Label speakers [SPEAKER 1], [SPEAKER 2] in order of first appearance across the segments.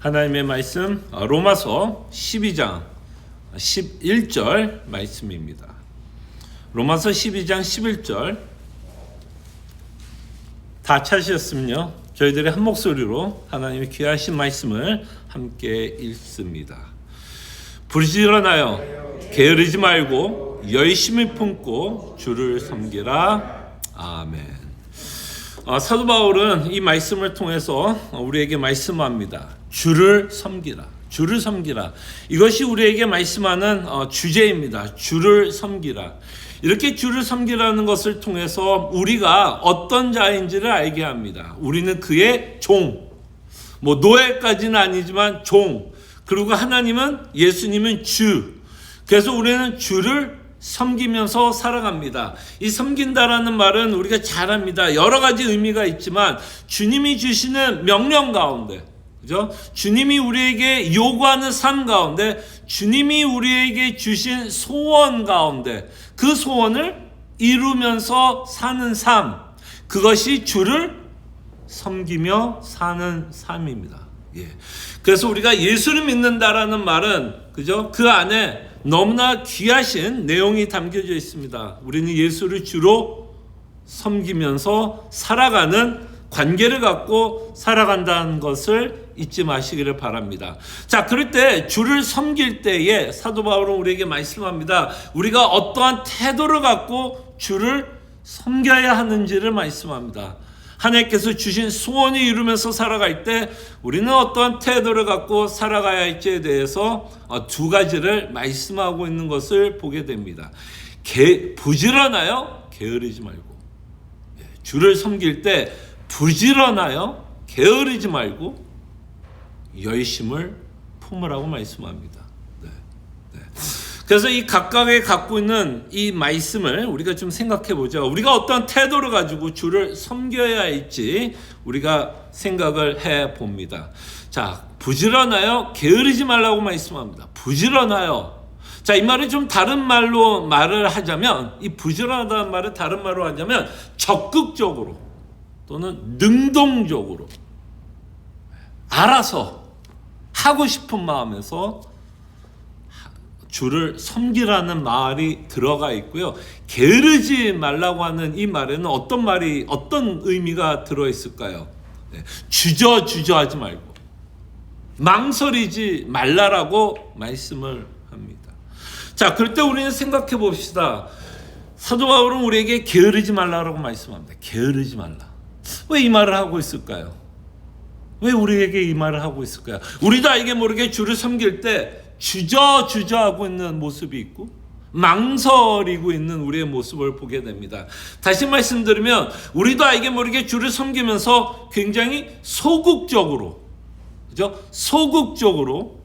[SPEAKER 1] 하나님의 말씀 로마서 12장 11절 말씀입니다. 로마서 12장 11절 다 찾으셨으면요, 저희들이 한 목소리로 하나님의 귀하신 말씀을 함께 읽습니다. 부지런하여 게으르지 말고 열심히 품고 주를 섬기라. 아멘. 사도 바울은 이 말씀을 통해서 우리에게 말씀합니다. 주를 섬기라. 주를 섬기라. 이것이 우리에게 말씀하는 주제입니다. 주를 섬기라. 이렇게 주를 섬기라는 것을 통해서 우리가 어떤 자인지를 알게 합니다. 우리는 그의 종, 노예까지는 아니지만 종, 그리고 하나님은, 예수님은 주. 그래서 우리는 주를 섬기면서 살아갑니다. 이 섬긴다라는 말은 우리가 잘 압니다. 여러 가지 의미가 있지만 주님이 주시는 명령 가운데, 그죠? 주님이 우리에게 요구하는 삶 가운데, 주님이 우리에게 주신 소원 가운데, 그 소원을 이루면서 사는 삶, 그것이 주를 섬기며 사는 삶입니다. 예. 그래서 우리가 예수를 믿는다라는 말은, 그죠? 그 안에 너무나 귀하신 내용이 담겨져 있습니다. 우리는 예수를 주로 섬기면서 살아가는 관계를 갖고 살아간다는 것을 잊지 마시기를 바랍니다. 자, 그럴 때 주를 섬길 때에 사도 바울은 우리에게 말씀합니다. 우리가 어떠한 태도를 갖고 주를 섬겨야 하는지를 말씀합니다. 하나님께서 주신 소원을 이루면서 살아갈 때 우리는 어떠한 태도를 갖고 살아가야 할지에 대해서 두 가지를 말씀하고 있는 것을 보게 됩니다. 부지런하여 게으르지 말고. 주를 섬길 때 부지런하여 게으르지 말고 열심을 품으라고 말씀합니다. 그래서 이 각각의 갖고 있는 이 말씀을 우리가 좀 생각해 보죠. 우리가 어떤 태도를 가지고 주를 섬겨야 할지 우리가 생각을 해 봅니다. 자, 부지런하여 게으르지 말라고 말씀합니다. 부지런하여. 자, 이 말을 좀 다른 말로 말을 하자면, 이 부지런하다는 말을 다른 말로 하자면 적극적으로 또는 능동적으로 알아서 하고 싶은 마음에서 주를 섬기라는 말이 들어가 있고요. 게으르지 말라고 하는 이 말에는 어떤 의미가 들어있을까요? 주저하지 말고 망설이지 말라라고 말씀을 합니다. 자, 그럴 때 우리는 생각해 봅시다. 사도 바울은 우리에게 게으르지 말라라고 말씀합니다. 게으르지 말라. 왜 이 말을 하고 있을까요? 왜 우리에게 이 말을 하고 있을까요? 우리도 알게 모르게 주를 섬길 때 주저하고 있는 모습이 있고 망설이고 있는 우리의 모습을 보게 됩니다. 다시 말씀드리면 우리도 알게 모르게 주를 섬기면서 굉장히 소극적으로, 그죠? 소극적으로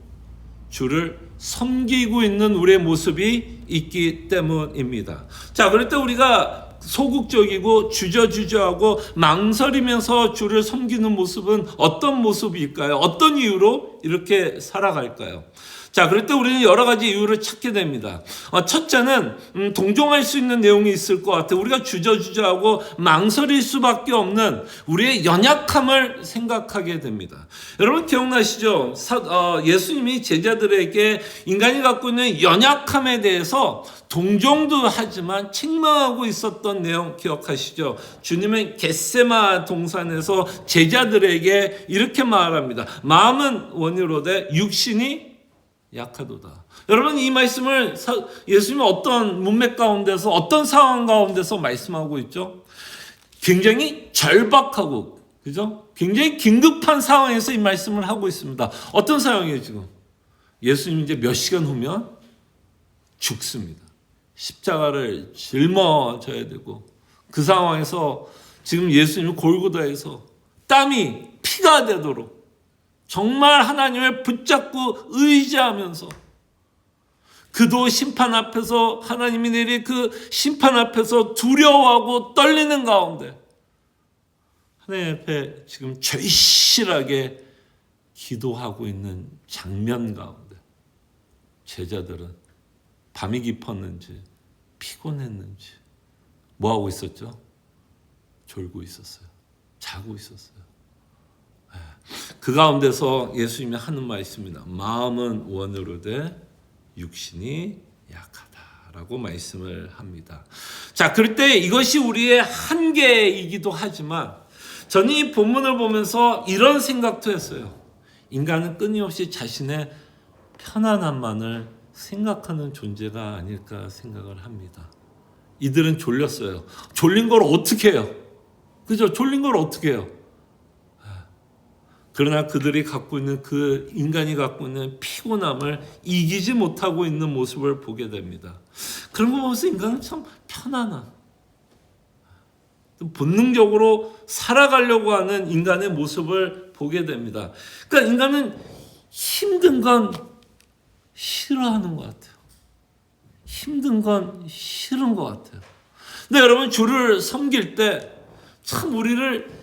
[SPEAKER 1] 주를 섬기고 있는 우리의 모습이 있기 때문입니다. 자, 그럴 때 우리가 소극적이고 주저하고 망설이면서 주를 섬기는 모습은 어떤 모습일까요? 어떤 이유로 이렇게 살아갈까요? 자, 그럴 때 우리는 여러 가지 이유를 찾게 됩니다. 첫째는 동정할 수 있는 내용이 있을 것 같아요. 우리가 주저하고 망설일 수밖에 없는 우리의 연약함을 생각하게 됩니다. 여러분 기억나시죠? 예수님이 제자들에게 인간이 갖고 있는 연약함에 대해서 동정도 하지만 책망하고 있었던 내용 기억하시죠? 주님은 겟세마 동산에서 제자들에게 이렇게 말합니다. 마음은 원이로되 육신이 약하도다. 여러분, 이 말씀을 예수님은 어떤 문맥 가운데서, 어떤 상황 가운데서 말씀하고 있죠? 굉장히 절박하고, 그죠? 굉장히 긴급한 상황에서 이 말씀을 하고 있습니다. 어떤 상황이에요, 지금? 예수님 이제 몇 시간 후면 죽습니다. 십자가를 짊어져야 되고, 그 상황에서 지금 예수님이 골고다에서 땀이 피가 되도록 정말 하나님을 붙잡고 의지하면서 그도 심판 앞에서, 하나님이 내릴 그 심판 앞에서 두려워하고 떨리는 가운데 하나님 앞에 지금 절실하게 기도하고 있는 장면 가운데 제자들은 밤이 깊었는지 피곤했는지 뭐하고 있었죠? 졸고 있었어요. 자고 있었어요. 그 가운데서 예수님이 하는 말씀입니다. 마음은 원으로되 육신이 약하다라고 말씀을 합니다. 자, 그럴 때 이것이 우리의 한계이기도 하지만 저는 이 본문을 보면서 이런 생각도 했어요. 인간은 끊임없이 자신의 편안함만을 생각하는 존재가 아닐까 생각을 합니다. 이들은 졸렸어요. 졸린 걸 어떻게 해요? 그죠? 졸린 걸 어떻게 해요? 그러나 그들이 갖고 있는 그 인간이 갖고 있는 피곤함을 이기지 못하고 있는 모습을 보게 됩니다. 그런 거 보면서 인간은 참 편안함, 본능적으로 살아가려고 하는 인간의 모습을 보게 됩니다. 그러니까 인간은 힘든 건 싫어하는 것 같아요. 힘든 건 싫은 것 같아요. 근데 여러분, 주를 섬길 때 참 우리를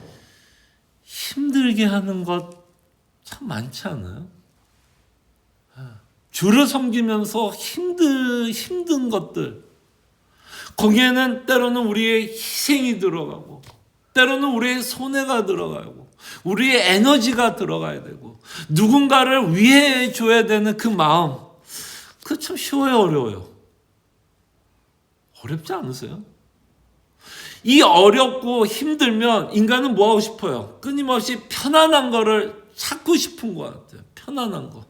[SPEAKER 1] 힘들게 하는 것 참 많지 않아요? 주를 섬기면서 힘든 것들, 거기에는 때로는 우리의 희생이 들어가고, 때로는 우리의 손해가 들어가고, 우리의 에너지가 들어가야 되고, 누군가를 위해 줘야 되는 그 마음, 그거 참 쉬워요, 어려워요? 어렵지 않으세요? 이 어렵고 힘들면 인간은 뭐 하고 싶어요? 끊임없이 편안한 거를 찾고 싶은 것 같아요. 편안한 거.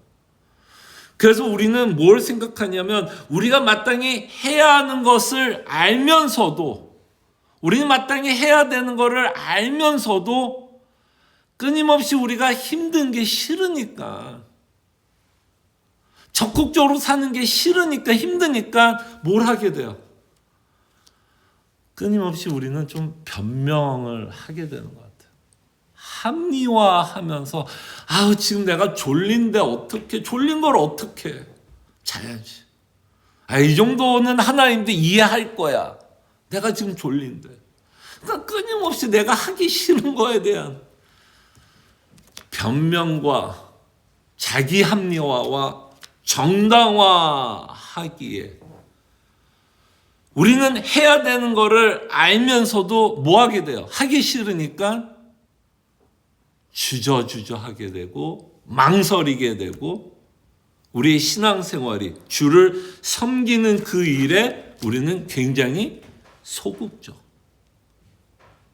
[SPEAKER 1] 그래서 우리는 뭘 생각하냐면 우리가 마땅히 해야 하는 것을 알면서도, 우리는 마땅히 해야 되는 것을 알면서도 끊임없이 우리가 힘든 게 싫으니까, 적극적으로 사는 게 싫으니까, 힘드니까 뭘 하게 돼요? 끊임없이 우리는 좀 변명을 하게 되는 것 같아요. 합리화하면서 지금 내가 졸린데 어떻게, 졸린 걸 어떻게 자야지. 이 정도는 하나님도 이해할 거야. 내가 지금 졸린데. 그러니까 끊임없이 내가 하기 싫은 거에 대한 변명과 자기 합리화와 정당화하기에 우리는 해야 되는 거를 알면서도 뭐 하게 돼요? 하기 싫으니까 주저하게 되고 망설이게 되고, 우리의 신앙생활이 주를 섬기는 그 일에 우리는 굉장히 소극적.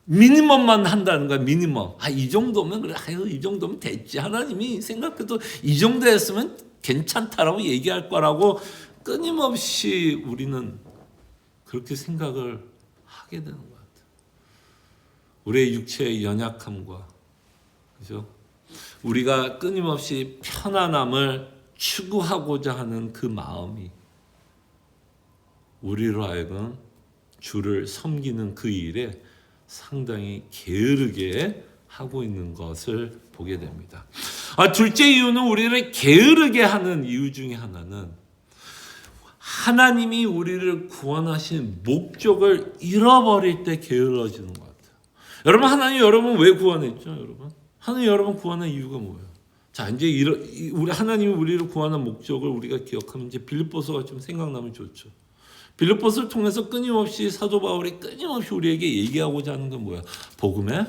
[SPEAKER 1] 미니멈만 한다는 거야, 미니멈. 이 정도면 그래. 이 정도면 됐지. 하나님이 생각해도 이 정도 했으면 괜찮다라고 얘기할 거라고 끊임없이 우리는 그렇게 생각을 하게 되는 것 같아요. 우리의 육체의 연약함과, 그죠? 우리가 끊임없이 편안함을 추구하고자 하는 그 마음이 우리로 하여금 주를 섬기는 그 일에 상당히 게으르게 하고 있는 것을 보게 됩니다. 둘째 이유는, 우리를 게으르게 하는 이유 중에 하나는 하나님이 우리를 구원하신 목적을 잃어버릴 때 게을러지는 것 같아요. 여러분, 하나님 여러분 왜 구원했죠? 여러분, 하나님 여러분 구원한 이유가 뭐예요? 자, 이제 우리 하나님이 우리를 구원한 목적을 우리가 기억하면 이제 빌립보서가 좀 생각나면 좋죠. 빌립보서를 통해서 끊임없이 사도 바울이 끊임없이 우리에게 얘기하고자 하는 건 뭐야? 복음에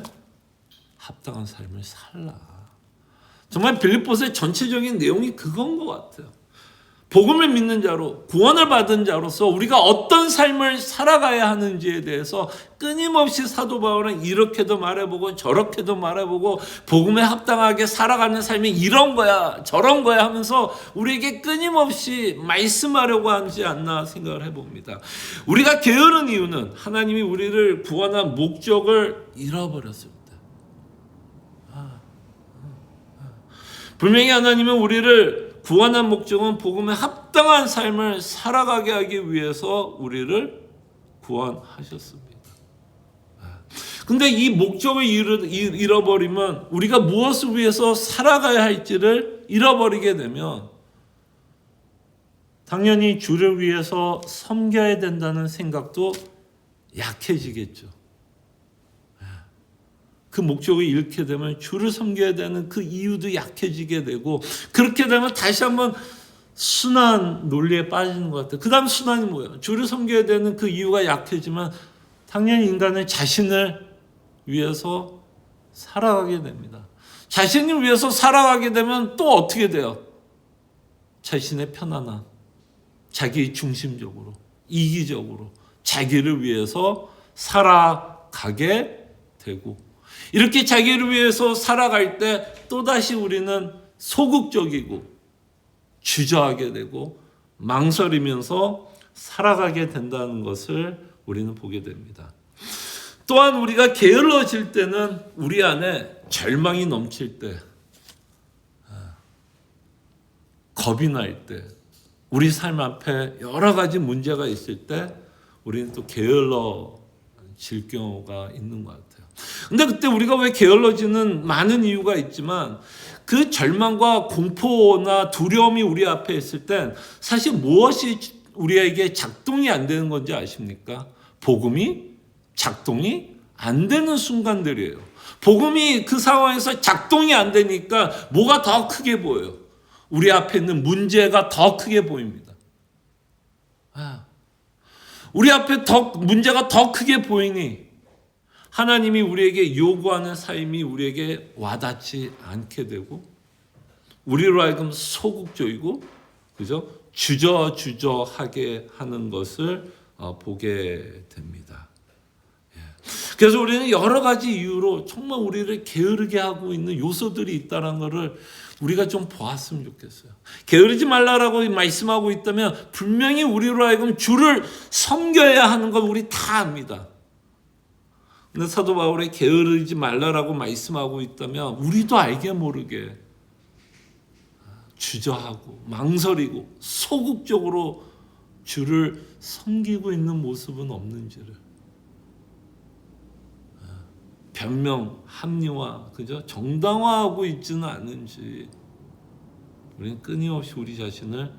[SPEAKER 1] 합당한 삶을 살라. 정말 빌립보서의 전체적인 내용이 그건 것 같아요. 복음을 믿는 자로, 구원을 받은 자로서 우리가 어떤 삶을 살아가야 하는지에 대해서 끊임없이 사도 바울은 이렇게도 말해보고 저렇게도 말해보고, 복음에 합당하게 살아가는 삶이 이런 거야 저런 거야 하면서 우리에게 끊임없이 말씀하려고 하지 않나 생각을 해봅니다. 우리가 게으른 이유는 하나님이 우리를 구원한 목적을 잃어버렸을 때. 분명히 하나님은 우리를 구원한 목적은 복음에 합당한 삶을 살아가게 하기 위해서 우리를 구원하셨습니다. 근데 이 목적을 잃어버리면, 우리가 무엇을 위해서 살아가야 할지를 잃어버리게 되면 당연히 주를 위해서 섬겨야 된다는 생각도 약해지겠죠. 그 목적을 잃게 되면 주를 섬겨야 되는 그 이유도 약해지게 되고, 그렇게 되면 다시 한번 순환 논리에 빠지는 것 같아요. 그 다음 순환이 뭐예요? 주를 섬겨야 되는 그 이유가 약해지면 당연히 인간은 자신을 위해서 살아가게 됩니다. 자신을 위해서 살아가게 되면 또 어떻게 돼요? 자신의 편안함, 자기 중심적으로, 이기적으로 자기를 위해서 살아가게 되고, 이렇게 자기를 위해서 살아갈 때 또다시 우리는 소극적이고 주저하게 되고 망설이면서 살아가게 된다는 것을 우리는 보게 됩니다. 또한 우리가 게을러질 때는 우리 안에 절망이 넘칠 때, 겁이 날 때, 우리 삶 앞에 여러 가지 문제가 있을 때 우리는 또 게을러질 경우가 있는 것 같아요. 근데 그때 우리가 왜 게을러지는 많은 이유가 있지만 그 절망과 공포나 두려움이 우리 앞에 있을 땐 사실 무엇이 우리에게 작동이 안 되는 건지 아십니까? 복음이 작동이 안 되는 순간들이에요. 복음이 그 상황에서 작동이 안 되니까 뭐가 더 크게 보여요? 우리 앞에 있는 문제가 더 크게 보입니다. 우리 앞에 문제가 더 크게 보이니 하나님이 우리에게 요구하는 삶이 우리에게 와닿지 않게 되고 우리로 하여금 소극적이고 그죠? 주저하게 하는 것을 보게 됩니다. 그래서 우리는 여러 가지 이유로 정말 우리를 게으르게 하고 있는 요소들이 있다는 것을 우리가 좀 보았으면 좋겠어요. 게으르지 말라라고 말씀하고 있다면 분명히 우리로 하여금 주를 섬겨야 하는 걸 우리 다 압니다. 근데 사도 바울이 게으르지 말라라고 말씀하고 있다면 우리도 알게 모르게 주저하고 망설이고 소극적으로 주를 섬기고 있는 모습은 없는지를, 변명, 합리화, 그죠? 정당화하고 있지는 않은지 우리는 끊임없이 우리 자신을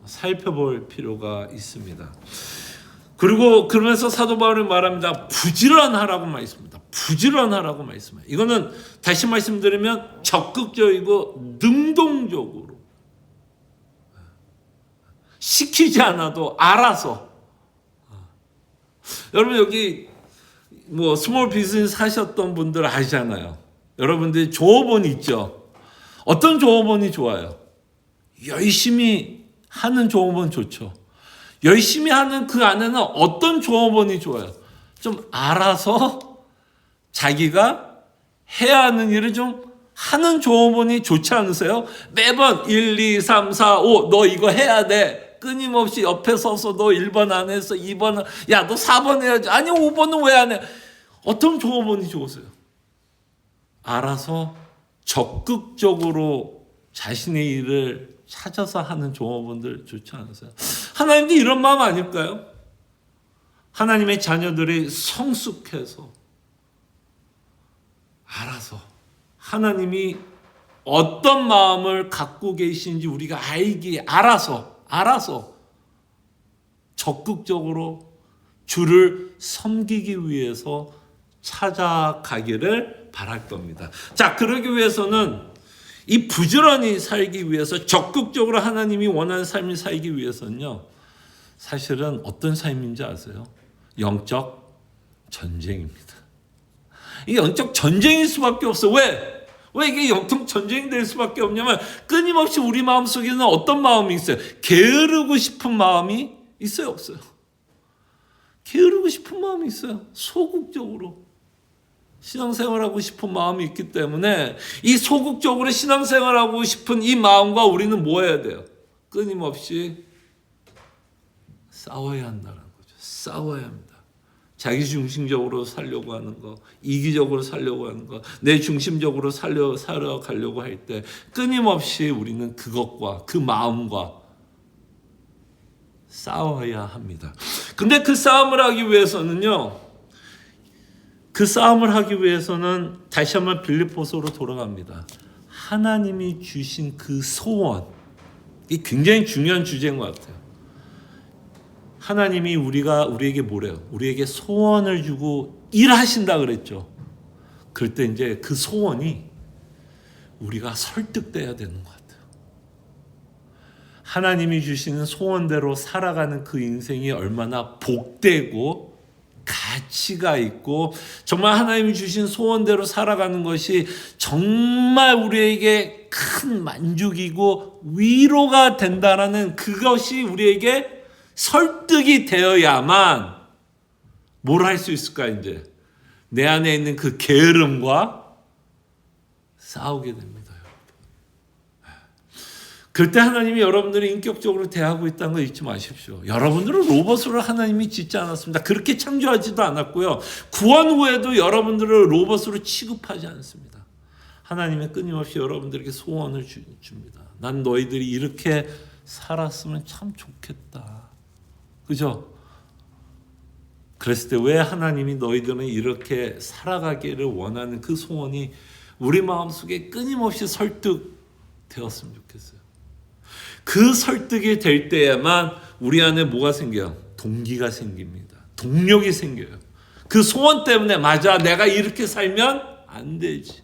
[SPEAKER 1] 살펴볼 필요가 있습니다. 그리고 그러면서 사도 바울이 말합니다. 부지런하라고 말씀합니다. 부지런하라고 말씀해요. 이거는 다시 말씀드리면 적극적이고 능동적으로 시키지 않아도 여러분 여기 스몰 비즈니스 하셨던 분들 아시잖아요. 여러분들이 조업원이 있죠. 어떤 조업원이 좋아요? 열심히 하는 조업원 좋죠. 열심히 하는 그 안에는 어떤 조업원이 좋아요? 좀 알아서 자기가 해야 하는 일을 좀 하는 조업원이 좋지 않으세요? 매번 1, 2, 3, 4, 5 너 이거 해야 돼. 끊임없이 옆에 서서 너 1번 안 했어. 2번 야 너 4번 해야지. 아니 5번은 왜 안 해? 어떤 조업원이 좋으세요? 알아서 적극적으로 자신의 일을 찾아서 하는 조업원들 좋지 않으세요? 하나님도 이런 마음 아닐까요? 하나님의 자녀들이 성숙해서 알아서 하나님이 어떤 마음을 갖고 계신지 우리가 알아서 적극적으로 주를 섬기기 위해서 찾아가기를 바랄 겁니다. 자, 그러기 위해서는 이 부지런히 살기 위해서 적극적으로 하나님이 원하는 삶을 살기 위해서는요. 사실은 어떤 삶인지 아세요? 영적 전쟁입니다. 이 영적 전쟁일 수밖에 없어요. 왜 이게 영적 전쟁이 될 수밖에 없냐면 끊임없이 우리 마음속에는 어떤 마음이 있어요? 게으르고 싶은 마음이 있어요, 없어요? 게으르고 싶은 마음이 있어요. 소극적으로 신앙생활하고 싶은 마음이 있기 때문에 이 소극적으로 신앙생활하고 싶은 이 마음과 우리는 뭐 해야 돼요? 끊임없이 싸워야 한다는 거죠. 싸워야 합니다. 자기중심적으로 살려고 하는 거, 이기적으로 살려고 하는 거, 내 중심적으로 살아가려고 할 때 끊임없이 우리는 그것과 그 마음과 싸워야 합니다. 근데 그 싸움을 하기 위해서는 다시 한번 빌립보서로 돌아갑니다. 하나님이 주신 그 소원, 이 굉장히 중요한 주제인 것 같아요. 하나님이 우리에게 뭐래요? 우리에게 소원을 주고 일하신다 그랬죠. 그럴 때 이제 그 소원이 우리가 설득돼야 되는 것 같아요. 하나님이 주시는 소원대로 살아가는 그 인생이 얼마나 복되고 가치가 있고 정말 하나님이 주신 소원대로 살아가는 것이 정말 우리에게 큰 만족이고 위로가 된다라는 그것이 우리에게 설득이 되어야만 뭘 할 수 있을까? 이제 내 안에 있는 그 게으름과 싸우게 됩니다. 그때 하나님이 여러분들을 인격적으로 대하고 있다는 거 잊지 마십시오. 여러분들은 로봇으로 하나님이 짓지 않았습니다. 그렇게 창조하지도 않았고요. 구원 후에도 여러분들을 로봇으로 취급하지 않습니다. 하나님은 끊임없이 여러분들에게 소원을 줍니다. 난 너희들이 이렇게 살았으면 참 좋겠다. 그죠? 그랬을 때 왜 하나님이 너희들은 이렇게 살아가기를 원하는 그 소원이 우리 마음속에 끊임없이 설득되었으면 좋겠어요. 그 설득이 될 때야만 우리 안에 뭐가 생겨요? 동기가 생깁니다. 동력이 생겨요. 그 소원 때문에 맞아, 내가 이렇게 살면 안 되지.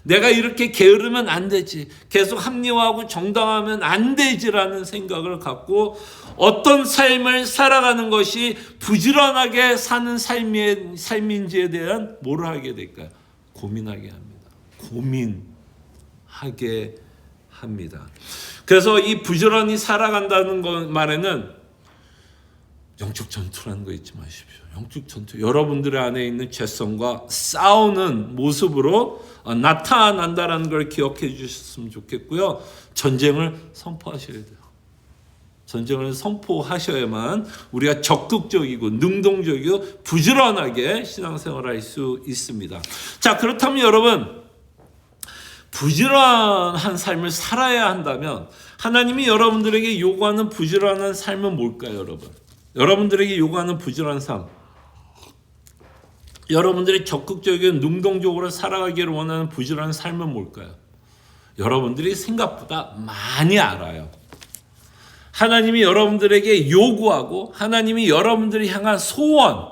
[SPEAKER 1] 내가 이렇게 게으르면 안 되지. 계속 합리화하고 정당하면 안 되지라는 생각을 갖고 어떤 삶을 살아가는 것이 부지런하게 사는 삶인지에 대한 뭐를 하게 될까요? 고민하게 합니다. 고민하게 합니다. 그래서 이 부지런히 살아간다는 것 말에는 영적 전투라는 거 잊지 마십시오. 영적 전투. 여러분들의 안에 있는 죄성과 싸우는 모습으로 나타난다는 걸 기억해 주셨으면 좋겠고요. 전쟁을 선포하셔야 돼요. 전쟁을 선포하셔야만 우리가 적극적이고 능동적이고 부지런하게 신앙생활을 할 수 있습니다. 자, 그렇다면 여러분, 부지런한 삶을 살아야 한다면 하나님이 여러분들에게 요구하는 부지런한 삶은 뭘까요, 여러분? 여러분들에게 요구하는 부지런한 삶, 여러분들이 적극적이고 능동적으로 살아가기를 원하는 부지런한 삶은 뭘까요? 여러분들이 생각보다 많이 알아요. 하나님이 여러분들에게 요구하고 하나님이 여러분들을 향한 소원,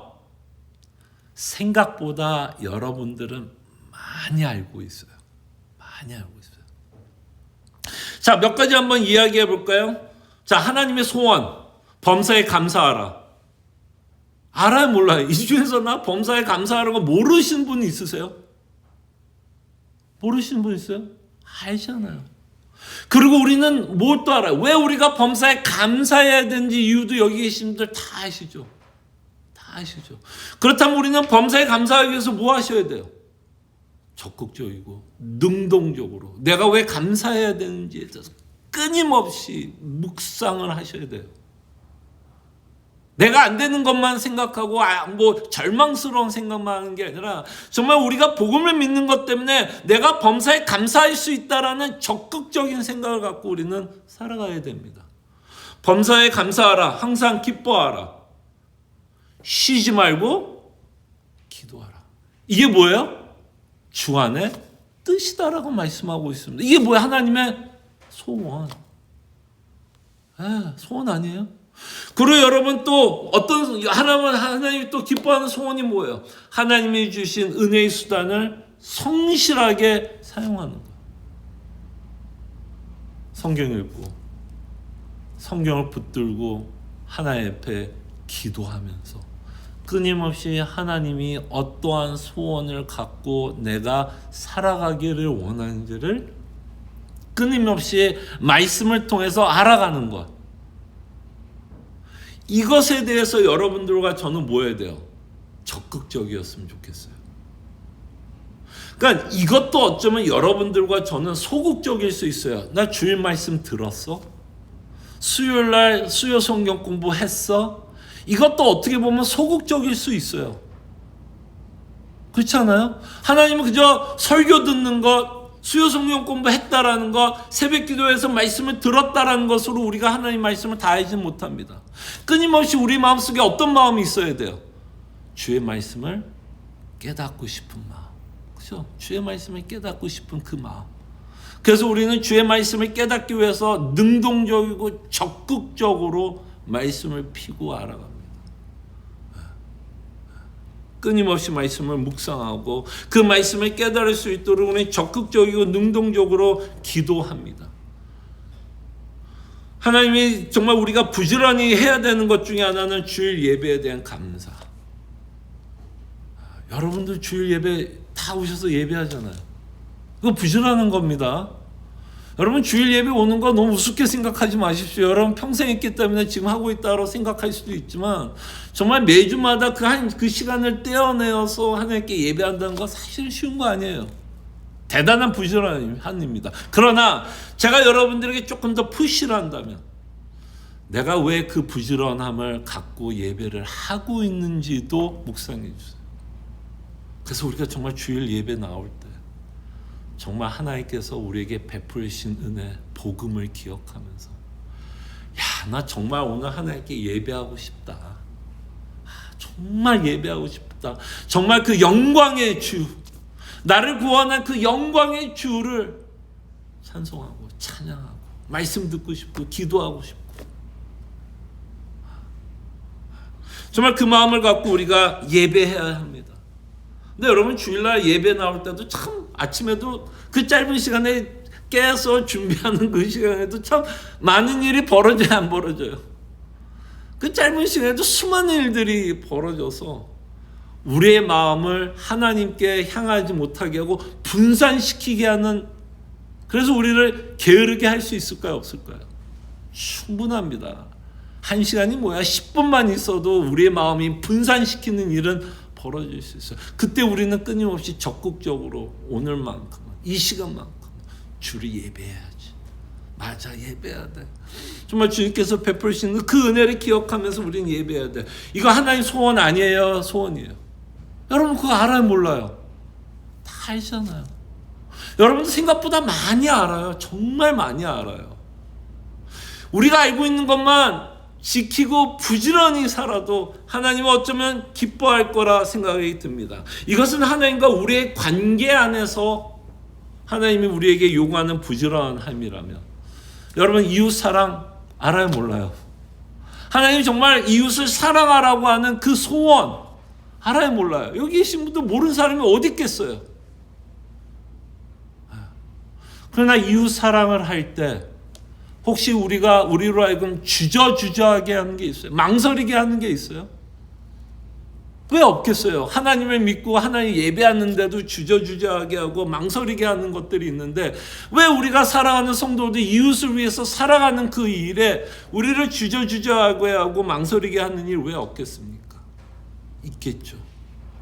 [SPEAKER 1] 생각보다 여러분들은 많이 알고 있어요. 많이 알고 있어요. 자, 몇 가지 한번 이야기해 볼까요? 자, 하나님의 소원, 범사에 감사하라. 알아요, 몰라요? 이 중에서 나 범사에 감사하라는 거 모르시는 분 있으세요? 모르시는 분 있어요? 알잖아요. 그리고 우리는 뭘 또 알아요? 왜 우리가 범사에 감사해야 되는지 이유도 여기 계신 분들 다 아시죠? 다 아시죠? 그렇다면 우리는 범사에 감사하기 위해서 뭐 하셔야 돼요? 적극적이고 능동적으로 내가 왜 감사해야 되는지에 대해서 끊임없이 묵상을 하셔야 돼요. 내가 안 되는 것만 생각하고 뭐 절망스러운 생각만 하는 게 아니라 정말 우리가 복음을 믿는 것 때문에 내가 범사에 감사할 수 있다라는 적극적인 생각을 갖고 우리는 살아가야 됩니다. 범사에 감사하라. 항상 기뻐하라. 쉬지 말고 기도하라. 이게 뭐예요? 주 안에 뜻이다라고 말씀하고 있습니다. 이게 뭐야? 하나님의 소원. 소원 아니에요? 그리고 여러분 또 어떤 하나님이 또 기뻐하는 소원이 뭐예요? 하나님이 주신 은혜의 수단을 성실하게 사용하는 거. 성경 읽고 성경을 붙들고 하나님 앞에 기도하면서 끊임없이 하나님이 어떠한 소원을 갖고 내가 살아가기를 원하는지를 끊임없이 말씀을 통해서 알아가는 것. 이것에 대해서 여러분들과 저는 뭐 해야 돼요? 적극적이었으면 좋겠어요. 그러니까 이것도 어쩌면 여러분들과 저는 소극적일 수 있어요. 나 주일 말씀 들었어? 수요일날 수요 성경 공부했어? 이것도 어떻게 보면 소극적일 수 있어요. 그렇지 않아요? 하나님은 그저 설교 듣는 것, 수요 성경 공부했다라는 것, 새벽 기도에서 말씀을 들었다라는 것으로 우리가 하나님 말씀을 다 알지 못합니다. 끊임없이 우리 마음속에 어떤 마음이 있어야 돼요? 주의 말씀을 깨닫고 싶은 마음. 그렇죠? 주의 말씀을 깨닫고 싶은 그 마음. 그래서 우리는 주의 말씀을 깨닫기 위해서 능동적이고 적극적으로 말씀을 피고 알아갑니다. 끊임없이 말씀을 묵상하고 그 말씀을 깨달을 수 있도록 우리는 적극적이고 능동적으로 기도합니다. 하나님이 정말 우리가 부지런히 해야 되는 것 중에 하나는 주일 예배에 대한 감사. 여러분들 주일 예배 다 오셔서 예배하잖아요. 그거 부지런한 겁니다. 여러분 주일 예배 오는 거 너무 우습게 생각하지 마십시오. 여러분 평생 했기 때문에 지금 하고 있다고 생각할 수도 있지만 정말 매주마다 그 시간을 떼어내어서 하나님께 예배한다는 거 사실 쉬운 거 아니에요. 대단한 부지런함입니다. 그러나 제가 여러분들에게 조금 더 푸시를 한다면 내가 왜 그 부지런함을 갖고 예배를 하고 있는지도 묵상해 주세요. 그래서 우리가 정말 주일 예배 나올 때 정말 하나님께서 우리에게 베푸신 은혜, 복음을 기억하면서 나 정말 오늘 하나님께 예배하고 싶다. 정말 예배하고 싶다. 정말 그 영광의 주, 나를 구원한 그 영광의 주를 찬송하고 찬양하고 말씀 듣고 싶고 기도하고 싶고 정말 그 마음을 갖고 우리가 예배해야 합니다. 근데 여러분 주일날 예배 나올 때도 참 아침에도 그 짧은 시간에 깨서 준비하는 그 시간에도 참 많은 일이 벌어져야 안 벌어져요. 그 짧은 시간에도 수많은 일들이 벌어져서 우리의 마음을 하나님께 향하지 못하게 하고 분산시키게 하는, 그래서 우리를 게으르게 할 수 있을까요? 없을까요? 충분합니다. 1시간이 뭐야? 10분만 있어도 우리의 마음이 분산시키는 일은 벌어질 수 있어요. 그때 우리는 끊임없이 적극적으로 오늘만큼, 이 시간만큼 주를 예배해야지. 맞아, 예배해야 돼. 정말 주님께서 베푸시는 그 은혜를 기억하면서 우리는 예배해야 돼. 이거 하나님 소원 아니에요? 소원이에요. 여러분 그거 알아요? 몰라요? 다 알잖아요. 여러분도 생각보다 많이 알아요. 정말 많이 알아요. 우리가 알고 있는 것만 지키고 부지런히 살아도 하나님은 어쩌면 기뻐할 거라 생각이 듭니다. 이것은 하나님과 우리의 관계 안에서 하나님이 우리에게 요구하는 부지런함이라면, 여러분 이웃 사랑 알아요? 몰라요? 하나님이 정말 이웃을 사랑하라고 하는 그 소원 알아요? 몰라요? 여기 계신 분들 모르는 사람이 어디 있겠어요? 그러나 이웃 사랑을 할 때 혹시 우리로 하여금 주저하게 하는 게 있어요? 망설이게 하는 게 있어요? 왜 없겠어요? 하나님을 믿고 하나님 예배하는데도 주저하게 하고 망설이게 하는 것들이 있는데 왜 우리가 사랑하는 성도들 이웃을 위해서 살아가는 그 일에 우리를 주저하게 하고 망설이게 하는 일 왜 없겠습니까? 있겠죠.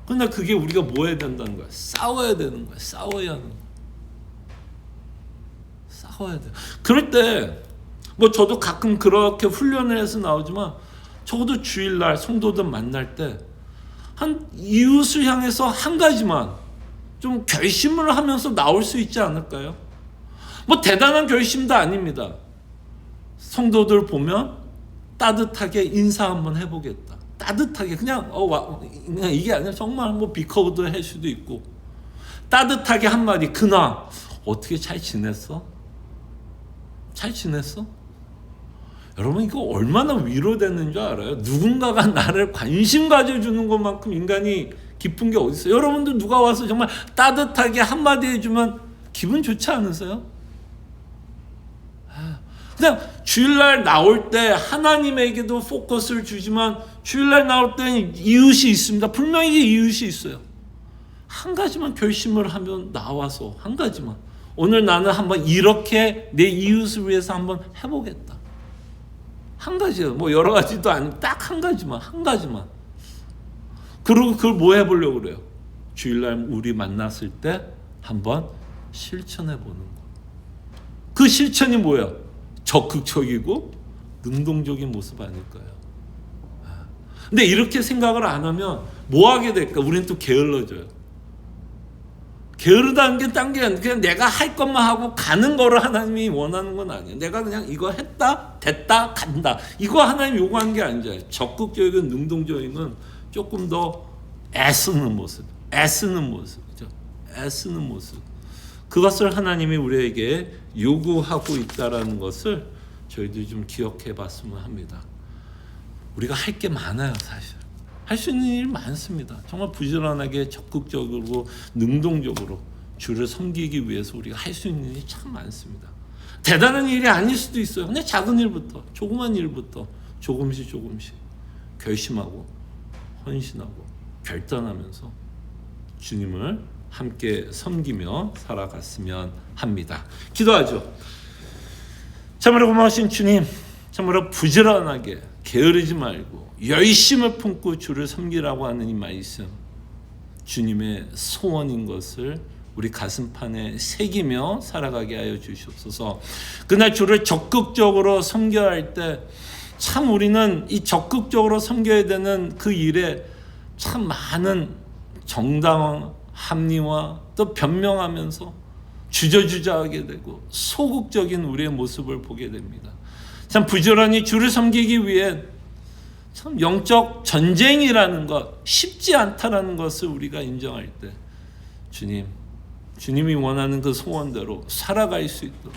[SPEAKER 1] 그러나 그게 우리가 뭐 해야 된다는 거야? 싸워야 되는 거야. 싸워야 하는 거야. 싸워야 돼. 그럴 때 저도 가끔 그렇게 훈련을 해서 나오지만 적어도 주일날 성도들 만날 때 한 이웃을 향해서 한 가지만 좀 결심을 하면서 나올 수 있지 않을까요? 대단한 결심도 아닙니다. 성도들 보면 따뜻하게 인사 한번 해보겠다. 따뜻하게 그냥 이게 아니라 정말 비커도 할 수도 있고 따뜻하게 한마디, 그나 어떻게 잘 지냈어? 잘 지냈어? 여러분 이거 얼마나 위로되는 줄 알아요? 누군가가 나를 관심 가져주는 것만큼 인간이 기쁜 게 어디 있어요? 여러분들 누가 와서 정말 따뜻하게 한마디 해주면 기분 좋지 않으세요? 그냥 주일날 나올 때 하나님에게도 포커스를 주지만 주일날 나올 때는 이웃이 있습니다. 분명히 이웃이 있어요. 한 가지만 결심을 하면 나와서 한 가지만 오늘 나는 한번 이렇게 내 이웃을 위해서 한번 해보겠다. 한 가지요. 여러 가지도 아니고 딱 한 가지만. 그리고 그걸 뭐 해보려고 그래요? 주일날 우리 만났을 때 한번 실천해 보는 거. 그 실천이 뭐예요? 적극적이고 능동적인 모습 아닐까요? 근데 이렇게 생각을 안 하면 뭐 하게 될까? 우리는 또 게을러져요. 게으르다는 게 딴 게 아니라 그냥 내가 할 것만 하고 가는 거를 하나님이 원하는 건 아니에요. 내가 그냥 이거 했다, 됐다, 간다. 이거 하나님 요구하는 게 아니잖아요. 적극적이고 능동적인 조금 더 애쓰는 모습. 그죠? 애쓰는 모습. 그것을 하나님이 우리에게 요구하고 있다라는 것을 저희들이 좀 기억해 봤으면 합니다. 우리가 할 게 많아요, 사실. 할 수 있는 일이 많습니다. 정말 부지런하게 적극적으로 능동적으로 주를 섬기기 위해서 우리가 할 수 있는 일이 참 많습니다. 대단한 일이 아닐 수도 있어요. 근데 작은 일부터, 조그만 일부터 조금씩 결심하고 헌신하고 결단하면서 주님을 함께 섬기며 살아갔으면 합니다. 기도하죠. 참으로 고마우신 주님, 참으로 부지런하게 게으르지 말고 열심을 품고 주를 섬기라고 하는 이 말씀, 주님의 소원인 것을 우리 가슴판에 새기며 살아가게 하여 주시옵소서. 그날 주를 적극적으로 섬겨야 할 때 참 우리는 이 적극적으로 섬겨야 되는 그 일에 참 많은 정당한 합리화 또 변명하면서 주저주저하게 되고 소극적인 우리의 모습을 보게 됩니다. 참 부지런히 주를 섬기기 위해 참 영적 전쟁이라는 것 쉽지 않다라는 것을 우리가 인정할 때 주님이 원하는 그 소원대로 살아갈 수 있도록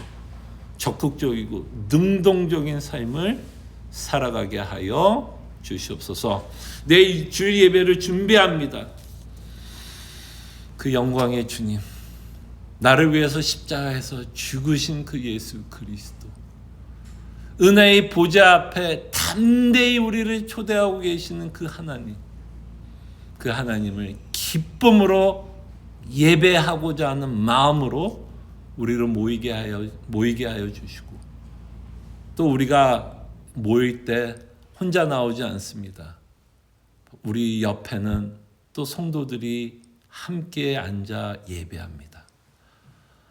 [SPEAKER 1] 적극적이고 능동적인 삶을 살아가게 하여 주시옵소서. 내일 주일 예배를 준비합니다. 그 영광의 주님, 나를 위해서 십자가에서 죽으신 그 예수 그리스도, 은혜의 보좌 앞에 담대히 우리를 초대하고 계시는 그 하나님을 기쁨으로 예배하고자 하는 마음으로 우리를 모이게 하여 주시고, 또 우리가 모일 때 혼자 나오지 않습니다. 우리 옆에는 또 성도들이 함께 앉아 예배합니다.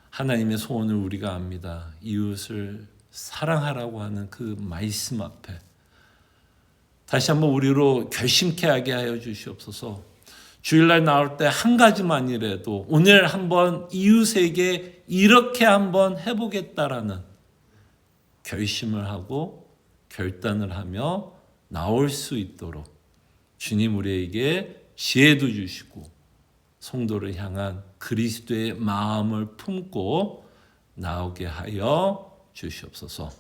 [SPEAKER 1] 하나님의 소원을 우리가 압니다. 이웃을 사랑하라고 하는 그 말씀 앞에 다시 한번 우리로 결심케 하게 하여 주시옵소서. 주일날 나올 때 한 가지만이라도 오늘 한번 이웃에게 이렇게 한번 해보겠다라는 결심을 하고 결단을 하며 나올 수 있도록 주님 우리에게 지혜도 주시고 성도를 향한 그리스도의 마음을 품고 나오게 하여 주시옵소서.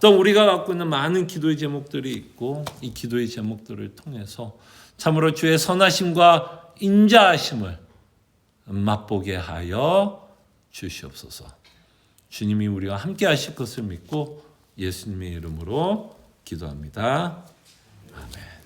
[SPEAKER 1] 또 우리가 갖고 있는 많은 기도의 제목들이 있고 이 기도의 제목들을 통해서 참으로 주의 선하심과 인자하심을 맛보게 하여 주시옵소서. 주님이 우리와 함께 하실 것을 믿고 예수님의 이름으로 기도합니다. 아멘.